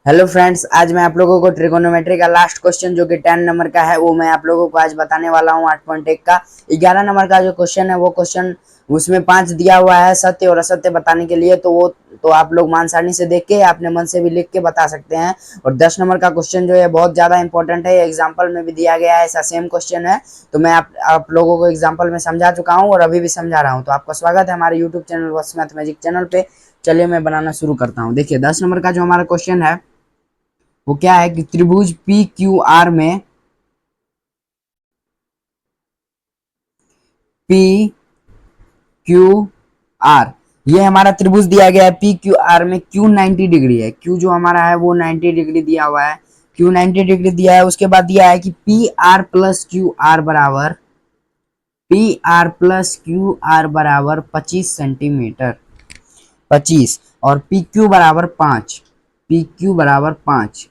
Hello friends, आज मैं आप लोगों को ट्रिगोनोमेट्री का लास्ट क्वेश्चन जो कि 10 नंबर का है वो मैं आप लोगों को आज बताने वाला हूँ। 8.1 का 11 नंबर का जो क्वेश्चन है वो क्वेश्चन उसमें 5 दिया हुआ है सत्य और असत्य बताने के लिए। तो आप लोग मान सारणी से देख के अपने मन से भी लिख के बता सकते हैं। और 10 नंबर का क्वेश्चन जो है बहुत ज्यादा इंपॉर्टेंट है, एग्जाम्पल में भी दिया गया है, ऐसा सेम क्वेश्चन है। तो मैं आप लोगों को एग्जाम्पल में समझा चुका हूँ और अभी भी समझा रहा हूँ। तो आपका स्वागत है हमारे यूट्यूब चैनल वत्स मैथमेटिक चैनल पे। चलिए मैं बनाना शुरू करता हूँ। देखिए 10 नंबर का जो हमारा क्वेश्चन है वो क्या है कि त्रिभुज पी क्यू आर में पी क्यू आर, ये हमारा त्रिभुज दिया गया है। पी क्यू आर में क्यू 90 डिग्री है, क्यू जो हमारा है वो 90 डिग्री दिया हुआ है। क्यू 90 डिग्री दिया है। उसके बाद दिया है कि P R plus Q R बराबर P R plus Q R बराबर 25 सेंटीमीटर, 25, और पी क्यू बराबर 5, पी क्यू बराबर 5।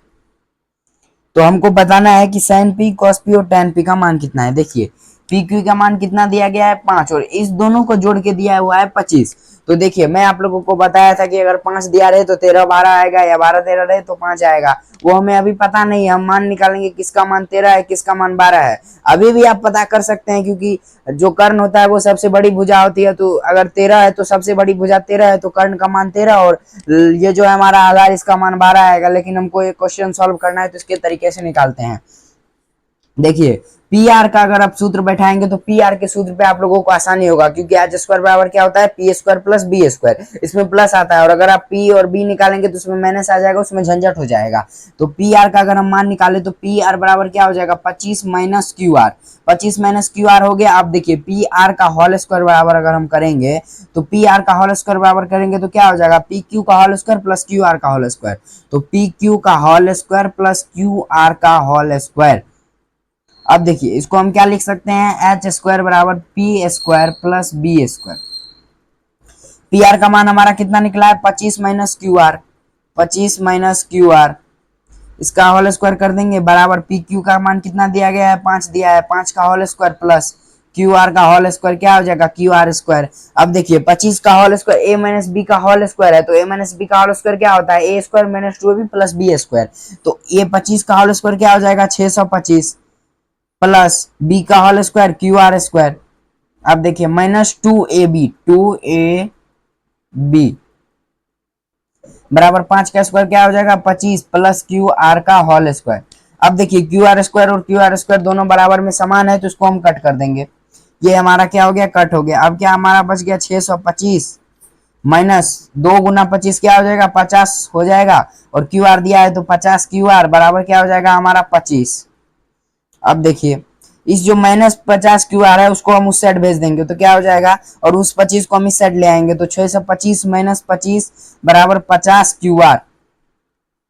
तो हमको बताना है कि साइन पी कॉस पी और tan पी का मान कितना है। देखिए पी क्यू का मान कितना दिया गया है 5 और इस दोनों को जोड़ के दिया हुआ है 25। तो देखिए मैं आप लोगों को बताया था कि अगर 5 दिया रहे तो 13 12 आएगा या 12 13 रहे तो 5 आएगा। वो हमें अभी पता नहीं है, हम मान निकालेंगे किसका मान 13 है किसका मान 12 है। अभी भी आप पता कर सकते हैं क्योंकि जो कर्ण होता है वो सबसे बड़ी भुजा होती है। तो अगर 13 है तो सबसे बड़ी भुजा 13 है तो कर्ण का मान 13 और ये जो है हमारा आधार इसका मान 12 आएगा। लेकिन हमको एक क्वेश्चन सॉल्व करना है तो इसके तरीके से निकालते हैं। देखिए पी आर का अगर आप सूत्र बैठाएंगे तो पी आर के सूत्र पे आप लोगों को आसानी होगा, क्योंकि एच स्क्वायर बराबर क्या होता है P square plus B square, इसमें प्लस आता है और अगर आप पी और बी निकालेंगे तो उसमें माइनस आ जाएगा, उसमें झंझट हो जाएगा। तो पी आर का अगर हम मान निकाले तो पी आर बराबर क्या हो जाएगा 25 minus Q R, 25 minus Q R हो गया। आप देखिए पी आर का होल स्क्वायर बराबर अगर हम करेंगे तो पी आर का होल स्क्वायर बराबर करेंगे तो क्या हो जाएगा पी क्यू का whole square plus Q R का होल स्क्वायर। तो पी क्यू का whole square plus Q R का होल स्क्वायर। अब देखिए इसको हम क्या लिख सकते हैं, एच स्क्वायर बराबर P square plus B square. P R का मान हमारा कितना निकला है 25 minus Q R, 25 minus Q R, इसका होल स्क्वायर कर देंगे बराबर पी क्यू का मान कितना दिया गया है 5 दिया है, 5 का whole square plus Q R का होल स्क्वायर क्या हो जाएगा क्यू आर स्क्वायर। अब देखिए 25 का whole square A minus B का होल स्क्वायर है तो ए माइनस बी का होल स्क्वायर क्या होता है A square minus 2 B plus B square. तो ये 25 का होल स्क्वायर क्या हो जाएगा 625 प्लस बी का whole square Q R square. अब देखिए माइनस 2ab बराबर 5 का स्क्वायर क्या हो जाएगा 25 प्लस क्यू आर का होल स्क्वायर। अब देखिए क्यू आर स्क्वायर और क्यू आर स्क्वायर दोनों बराबर में समान है तो इसको हम कट कर देंगे। ये हमारा क्या हो गया कट हो गया। अब क्या हमारा बच गया 625 माइनस 2 गुना 25 क्या हो जाएगा 50 हो जाएगा, और क्यू आर दिया है तो 50 क्यू आर बराबर क्या हो जाएगा हमारा 25। अब देखिए इस जो -50 क्यू आ रहा है उसको हम उस साइड भेज देंगे तो क्या हो जाएगा, और उस 25 को हम इस साइड ले आएंगे तो 625 माइनस 25 बराबर 50 क्यू आर।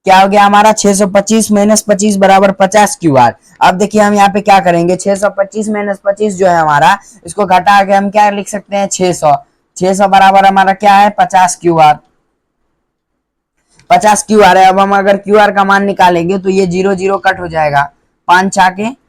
क्या हो गया हमारा 625 माइनस 25 बराबर 50 क्यू आर। अब देखिए हम यहाँ पे क्या करेंगे 625 माइनस 25 जो है हमारा, इसको घटा के हम क्या लिख सकते हैं 600, 600 बराबर हमारा क्या है 50 क्यू आर, 50 क्यू आर है। अब हम अगर क्यू आर का मान निकालेंगे तो ये 0 0 कट हो जाएगा, 5 छाके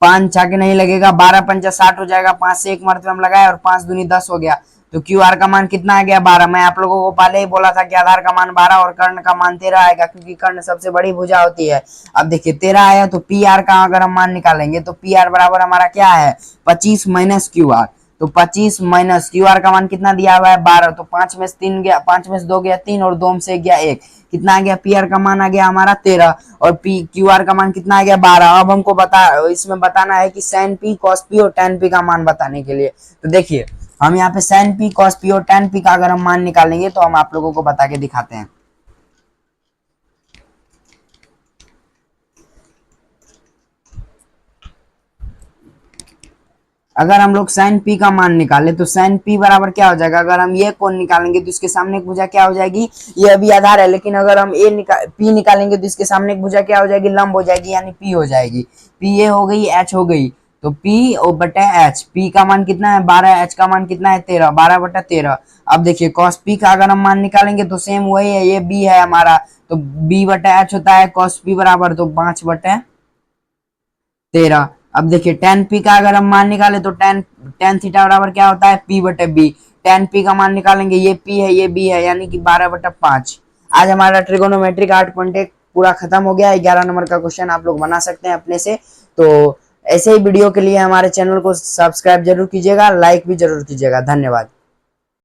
5 छाके नहीं लगेगा, 12 पंचा 60 हो जाएगा, 5 से एक मरतबा हम लगाए और 5 दूनी 10 हो गया। तो क्यू आर का मान कितना आ गया 12। मैं आप लोगों को पहले ही बोला था कि आधार का मान 12 और कर्ण का मान 13 आएगा, क्योंकि कर्ण सबसे बड़ी भुजा होती है। अब देखिए 13 आया तो पी आर का अगर हम मान निकालेंगे तो पी आर बराबर हमारा क्या है 25 माइनस क्यू आर। तो 25 माइनस क्यू आर का मान कितना दिया हुआ है 12, तो 5 में से 3 गया, 5 में से 2 गया 3 और 2 में से गया 1, कितना आ गया पी आर का मान आ गया हमारा 13 और पी क्यू आर का मान कितना आ गया 12। अब हमको इसमें बताना है कि साइन पी कॉस पी और tan पी का मान बताने के लिए। तो देखिए हम यहाँ पे साइन पी कॉस पी और tan पी का अगर हम मान निकालेंगे तो हम आप लोगों को बता के दिखाते हैं। अगर हम लोग साइन पी का मान निकाले तो साइन पी बराबर क्या हो जाएगा, अगर हम ये कोण निकालेंगे तो इसके सामने एक भुजा क्या हो जाएगी, ये अभी आधार है, लेकिन अगर हम पी निकालेंगे तो इसके सामने एक भुजा क्या हो जाएगी लंब हो जाएगी, यानी पी हो जाएगी। पी ए हो गई एच हो गई, तो पी और बटा एच, पी का मान कितना है 12, एच का मान कितना है 13, 12/13। अब देखिए कॉस पी का अगर हम मान निकालेंगे तो सेम वही है, ये बी है हमारा, तो बी बटा एच होता है कॉस पी बराबर तो 5/13। अब देखिए tan p का अगर हम मान निकाले तो tan tan थीटा बराबर क्या होता है p बटे b। tan p का मान निकालेंगे, ये p है ये b है, यानी कि 12/5। आज हमारा ट्रिगोनोमेट्री का 8.1 पूरा खत्म हो गया। 11 नंबर का क्वेश्चन आप लोग बना सकते हैं अपने से। तो ऐसे ही वीडियो के लिए हमारे चैनल को सब्सक्राइब जरूर कीजिएगा, लाइक भी जरूर कीजिएगा। धन्यवाद।